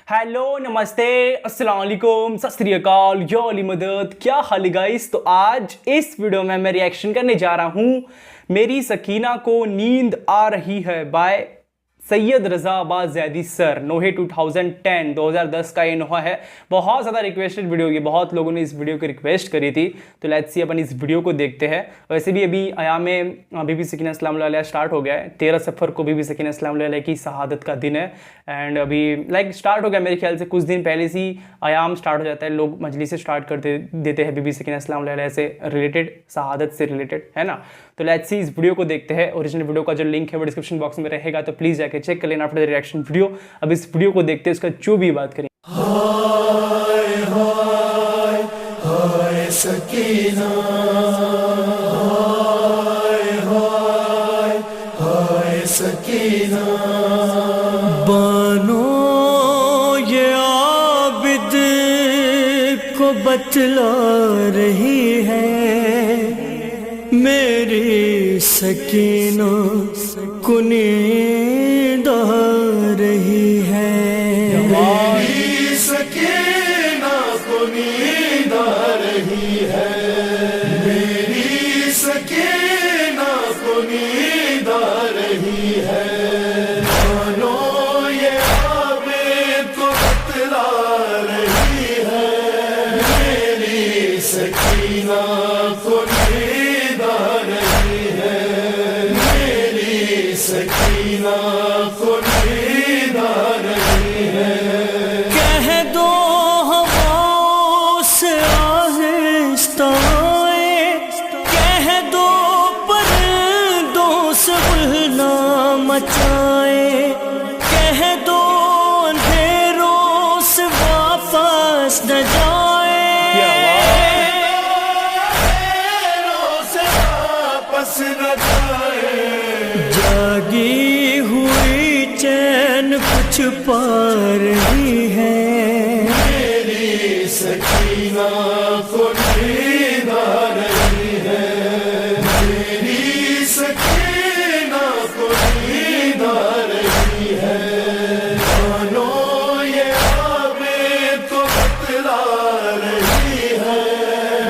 Hello नमस्ते अस्सलाम वालेकुम सत श्री अकाल या अली मदद। क्या हाल है गाइस। तो आज इस वीडियो में मैं रिएक्शन करने जा रहा हूँ मेरी सकीना को नींद आ रही है बाय सैयद रज़ा अब्बास ज़ैदी सर। नोहे 2010 का ये नोहा है। बहुत ज़्यादा रिक्वेस्टेड वीडियो की, बहुत लोगों ने इस वीडियो की रिक्वेस्ट करी थी, तो लेट्स सी अपन इस वीडियो को देखते हैं। वैसे भी अभी आयाम बीबी सकीना अस्सलाम अलैहा स्टार्ट हो गया है। 13 सफ़र को बीबी सकीना अस्सलाम अलैहा की शहादत का दिन है एंड अभी स्टार्ट हो गया। मेरे ख्याल से कुछ दिन पहले से आयाम स्टार्ट हो जाता है, लोग मजलिस से स्टार्ट कर देते हैं बीबी सकीना अस्सलाम अलैहा से रिलेटेड, शहादत से रिलेटेड, है ना। तो लेट्स सी इस वीडियो को देखते हैं। ओरिजिनल वीडियो का जो लिंक है वो डिस्क्रिप्शन बॉक्स में रहेगा, तो प्लीज़ जाके चेक कर लेना आफ्टर द रिएक्शन वीडियो। अब इस वीडियो को देखते हैं, उसका जो भी बात करें। हाय हाय हाय सकीना, हाय हाय हाय सकीना। बानो ये आबिद को बतला रही है मेरी सकीना को नींद आ रही है। मेरी सकीना को नींद आ रही है, मेरी सकीना को नींद आ रही है। मानो ये आबिद को बतला रही है मेरी सकीना को नींद आ रही है, मेरी सकीना को नींद आ रही है। कह दो हवाओं से आहिस्ता आए, कह दो परिंदों से गुलना मचाए, कह दो अंधेरों से वापस न जाए, अंधेरों से वापस न जाए। जागी हुई चैन कुछ पा रही है मेरी सकीना को नींद आ रही है, मेरी सकीना को नींद आ रही है। मानो ये आबिद को बतला रही है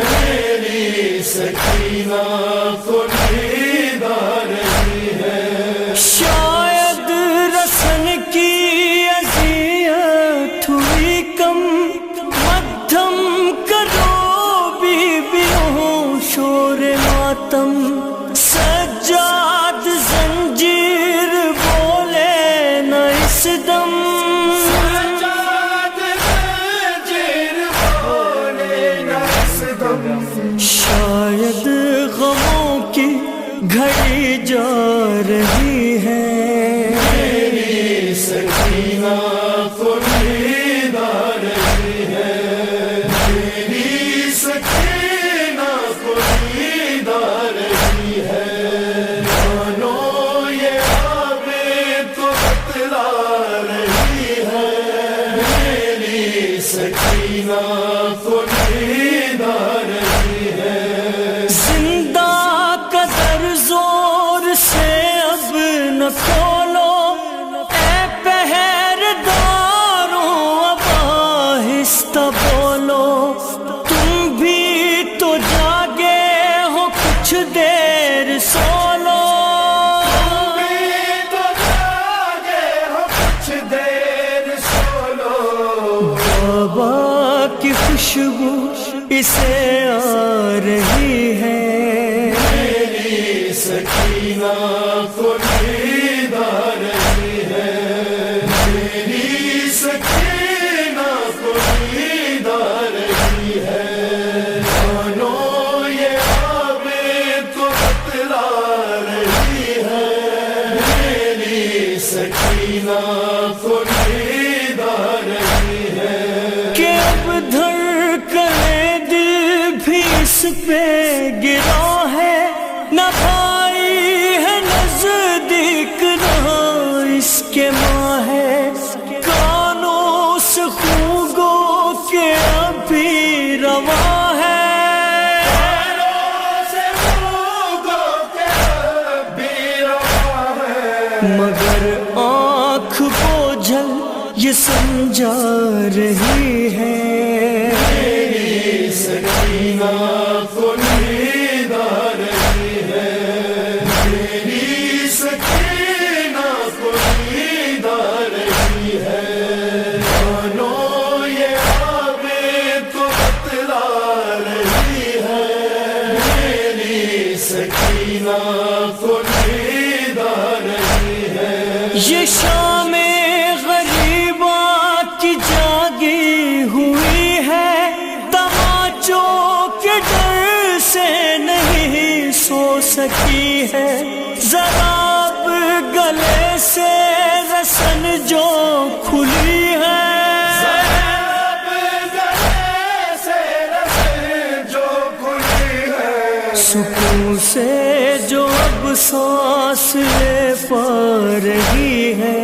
मेरी सकीना को नींद आ रही है। शायद रसन की अज़ियत हुई कम, मध्यम करो बीबियों शोर मातम। सज्जाद जंजीर बोले न इस दम, सज्जाद जंजीर बोले न इस दम। शायद गमों की घड़ी जा रही है मेरी सकीना को नींद आ रही है, मेरी सकीना को नींद आ रही है। मानो ये आबिद को बतला रही है मेरी सकीना को नींद आ रही है। जिंदा कदर जोर से अब न खोलो, ऐ पहरेदारों अब आहिस्ता बोलो। तुम भी तो जागे हो कुछ देर सो लो, तुम भी तो जागे हो कुछ देर सो लो। बाबा की खुशबू इसे आ रही है मेरी सकीना को नींद आ रही है, मेरी सकीना को नींद आ रही है। मानो ये आबिद को बतला रही है मेरी सकीना को नींद आ रही है। कि अब धड़कने दिल भी इस पे गिरा है, न भाई है नजदीक न इसके माँ है। कानों से खूंगों के अभी रवा है, कानों से खूंगों के अभी रवा है। मगर आँख बोझल ये समझ جا رہی ہے، میری سکینہ کو نیند آ رہی ہے، میری سکینہ کو نیند آ رہی ہے، مانو یہ آبیں تو بتلا رہی ہے، میری سکینہ کو نیند آ رہی ہے، یہ شام غریباں کی جاگی ہوئی ہے، تماچوں کے ڈر سے نہیں سو سکی ہے، ذرا اب گلے سے رسن جو کھلی ہے، سکون سے جو اب سانس لے پا رہی ہے،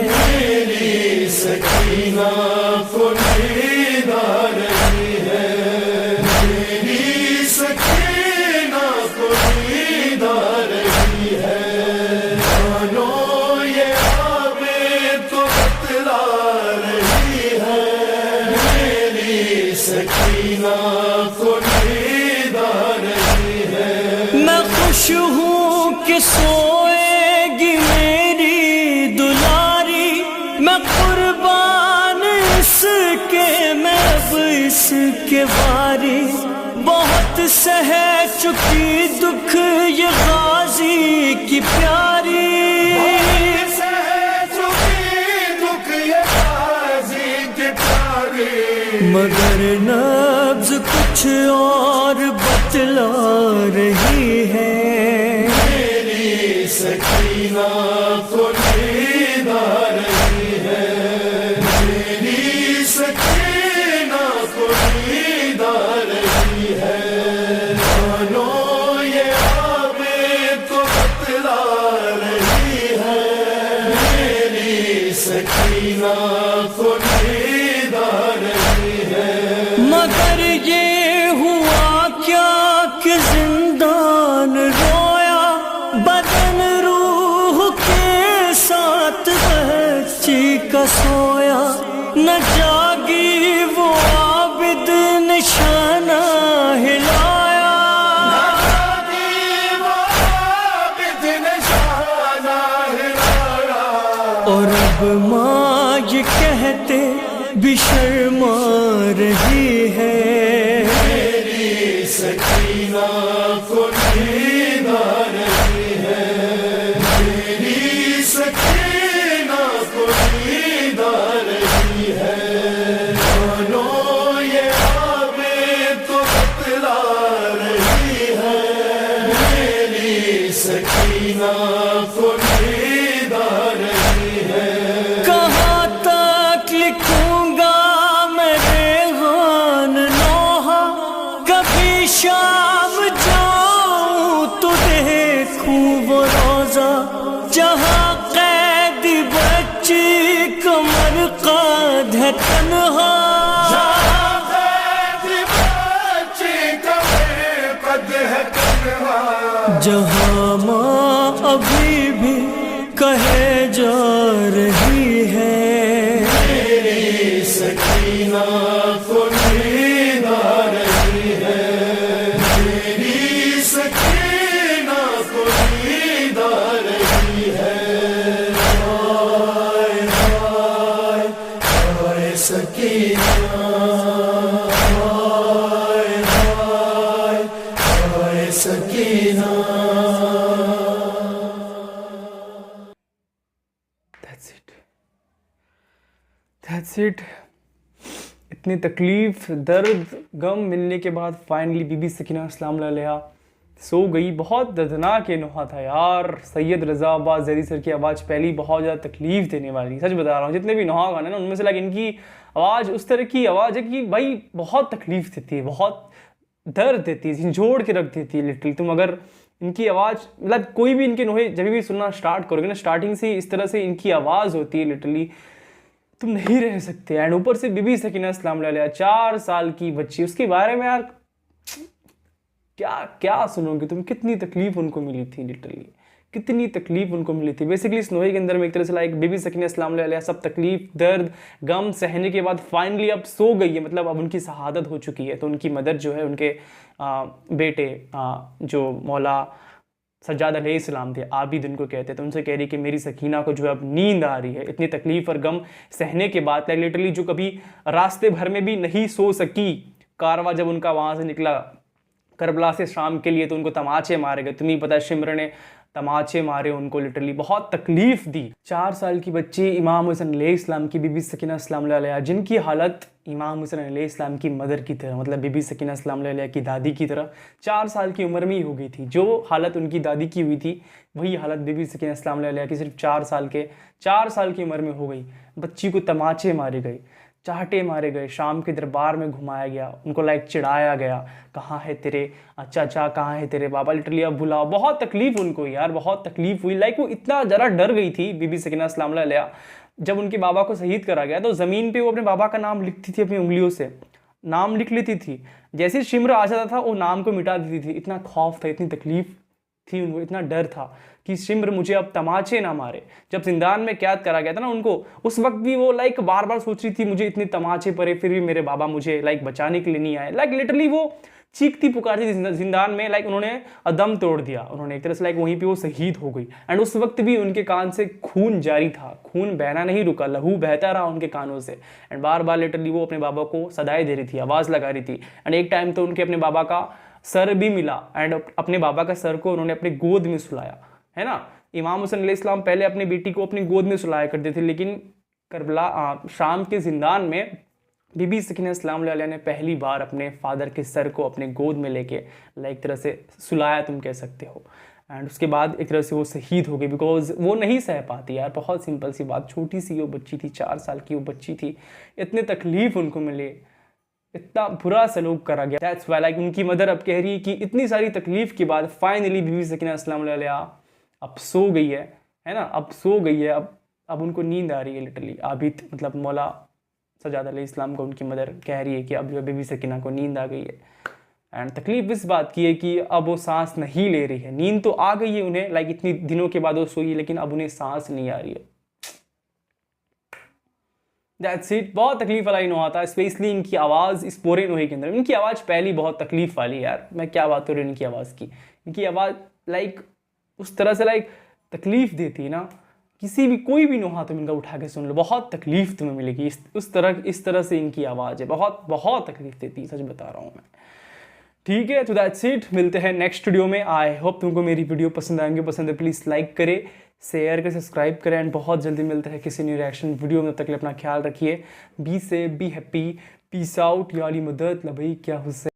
میری سکینہ کو نیند آ رہی ہے، میری سکینہ کو نیند آ رہی ہے، مانو یہ آبیں تو بتلا رہی ہے، میری سکینہ کو نیند آ رہی ہے، میں خوش ہوں کہ سوئے گی میری دلاری، میں قربان اس کے میں اب اس کے باری، بہت سہ چکی دکھ یہ غازی کی پیاری، مگر نبض کچھ اور بتلا رہی ہے، میری سکینہ کو نیند آ رہی ہے، میری سکینہ کو نیند آ رہی ہے، مانو یہ آبیں تو بتلا رہی ہے، میری سکینہ کو نیند آ رہی ہے، مگر یہ ہوا کیا کہ زندان رویا، بدن روح کے ساتھ بچی کا سویا، نہ جاگی وہ عابد نشانہ ہلایا، اور اب ماں یہ کہتے بھی شرما رہی ہے، میری سکینہ کو نیند آ رہی ہے، میری سکینہ کو نیند آ رہی ہے، مانو یہ آبیں تو بتلا رہی ہے، میری سکینہ کو نیند آ رہی ہے، کہاں تک لکھوں گا میں ریحان نوحہ، کبھی شام جاؤں تو دیکھوں وہ روزہ، جہاں قید بچی کمر قد ہے تنہا، جہاں ماں ابھی بھی کہے جا رہی ہے، میری سکینہ کو نیند آ رہی ہے، میری سکینہ کو نیند آ رہی ہے، ہائے ہائے ہائے سکینہ، ہائے ہائے ہائے سکینہ۔ That's it. اتنی تکلیف، درد، غم ملنے کے بعد فائنلی بی بی سکینہ السلام علیہا سو گئی. بہت دردناک یہ نوحہ تھا یار. سید رضا عباس زیدی سر کی آواز پہلی بہت زیادہ تکلیف دینے والی، سچ بتا رہا ہوں. جتنے بھی نوحہ گانے نا ان میں سے ان کی آواز اس طرح کی آواز ہے کہ بھائی بہت تکلیف دیتی ہے، بہت درد دیتی ہے، جھنجھوڑ کے رکھ دیتی ہے لٹرلی. تم اگر ان کی آواز مطلب کوئی بھی ان کے نوحے جب بھی سننا اسٹارٹ کرو گے نا، اسٹارٹنگ سے اس طرح سے ان کی آواز ہوتی ہے لٹرلی تم نہیں رہ سکتے. اینڈ اوپر سے بی بی سکینہ السلام علیہا 4 سال کی بچی، اس کے بارے میں یار کیا سنو گے تم، کتنی تکلیف ان کو ملی تھی لٹرلی، कितनी तकलीफ उनको मिली थी। बेसिकली इस नोहे के अंदर में एक तरह से लाइक बीबी सकीना अस्सलाम अलैहा सब तकलीफ, दर्द, गम सहने के बाद फाइनली अब सो गई है, मतलब अब उनकी शहादत हो चुकी है। तो उनकी मदर जो है, उनके बेटे जो मौला सज्जाद अलैहिस्सलाम थे, आबिद उनको कहते, तो उनसे कह रही कि मेरी सकीना को जो है अब नींद आ रही है। इतनी तकलीफ और गम सहने के बाद लिटरली जो कभी रास्ते भर में भी नहीं सो सकी, कारवा जब उनका वहाँ से निकला करबला से शाम के लिए, तो उनको तमाचे मारे गए। तुम्हें पता है शिम्र ने तमाचे मारे उनको, लिटरली बहुत तकलीफ दी। 4 साल की बच्ची इमाम हुसैन अलैहिस्सलाम की बीबी सकीना अस्सलाम अलैहा, जिनकी हालत इमाम हुसैन अलैहिस्सलाम की मदर की तरह, मतलब बीबी सकीना अस्सलाम अलैहा की दादी की तरह 4 साल की उम्र में ही हो गई थी। जो हालत उनकी दादी की हुई थी, वही हालत बीबी सकीना अस्सलाम अलैहा की सिर्फ 4 साल की उम्र में हो गई। बच्ची को तमाचे मारे गए, चाहटे मारे गए, शाम के दरबार में घुमाया गया, उनको लाइक चिढ़ाया गया, कहाँ है तेरे चाचा, कहाँ है तेरे बाबा, लिटरली अब बुलाओ। बहुत तकलीफ उनको यार, बहुत तकलीफ हुई। लाइक वो इतना ज़रा डर गई थी बीबी सकीना अस्सलाम अलैहा। जब उनके बाबा को शहीद करा गया तो ज़मीन पे वो अपने बाबा का नाम लिखती थी, अपनी उंगलियों से नाम लिख लेती थी। जैसे शिम्र आ जाता था वो नाम को मिटा देती थी। इतना खौफ था, इतनी तकलीफ थी उनको, इतना डर था कि शिम्र मुझे अब तमाचे ना मारे। जब जिंदान में कैद करा गया था ना उनको, उस वक्त भी वो लाइक बार बार सोच रही थी मुझे इतने तमाचे पड़े, फिर भी मेरे बाबा मुझे लाइक बचाने के लिए नहीं आए। लाइक लिटरली वो चीखती पुकारती थी जिंदान में। लाइक उन्होंने दम तोड़ दिया, उन्होंने एक तरह से लाइक वहीं पे वो शहीद हो गई। एंड उस वक्त भी उनके कान से खून जारी था, खून बहना नहीं रुका, लहू बहता रहा उनके कानों से। एंड बार बार लिटरली वो अपने बाबा को सदाएं दे रही थी, आवाज़ लगा रही थी। एंड एक टाइम तो उनके अपने बाबा का सर भी मिला, एंड अपने बाबा का सर को उन्होंने अपनी गोद में सुलाया, है ना। इमाम हुसैन अलैहिस्सलाम पहले अपनी बेटी को अपनी गोद में सुलाया करते थे, लेकिन करबला शाम के जिंदान में बीबी सकीना अस्सलाम अलैहा ने पहली बार अपने फादर के सर को अपने गोद में लेके लाइक तरह से सुलाया, तुम कह सकते हो। एंड उसके बाद एक तरह से वो शहीद हो गई, बिकॉज वो नहीं सह पाती यार। बहुत सिंपल सी बात, छोटी सी वो बच्ची थी, 4 साल की वो बच्ची थी, इतने तकलीफ उनको मिले, इतना बुरा सलूक करा गया। दैट्स व्हाई लाइक उनकी मदर अब कह रही है कि इतनी सारी तकलीफ के बाद फाइनली बीबी सकीना अस्सलाम अलैहा अब सो गई है ना, अब सो गई है, अब उनको नींद आ रही है लिटरली। आबिद मतलब मौला सज्जाद अलैहिस्सलाम को उनकी मदर कह रही है कि अब जो बीबी सकीना को नींद आ गई है। एंड तकलीफ इस बात की है कि अब वो सांस नहीं ले रही है। नींद तो आ गई है उन्हें, लाइक इतनी दिनों के बाद वो सोई है, लेकिन अब उन्हें सांस नहीं आ रही है। That's it. बहुत तकलीफ वाला नोहा था, स्पेशली इनकी आवाज़ इस पूरे नोहे के अंदर। इनकी आवाज़ पहली बहुत तकलीफ वाली यार, मैं क्या बात करूँ इनकी आवाज़ की। इनकी आवाज़ लाइक उस तरह से लाइक तकलीफ देती है ना, किसी भी कोई भी नोहा तुम इनका उठा के सुन लो, बहुत तकलीफ तुम्हें मिलेगी। इस तरह से इनकी आवाज़ है, बहुत बहुत तकलीफ देती है, सच बता रहा हूँ मैं। ठीक है, तो दैट्स इट। मिलते हैं नेक्स्ट वीडियो में। आई होप तुमको मेरी वीडियो पसंद आएंगे। पसंद है प्लीज़ लाइक करे, शेयर करें, सब्सक्राइब करें। एंड बहुत जल्दी मिलते हैं किसी न्यू रिएक्शन वीडियो में। तब तक के लिए अपना ख्याल रखिए। बी से बी हैप्पी, पीस आउट, याली मदद लबई क्या हुसैन।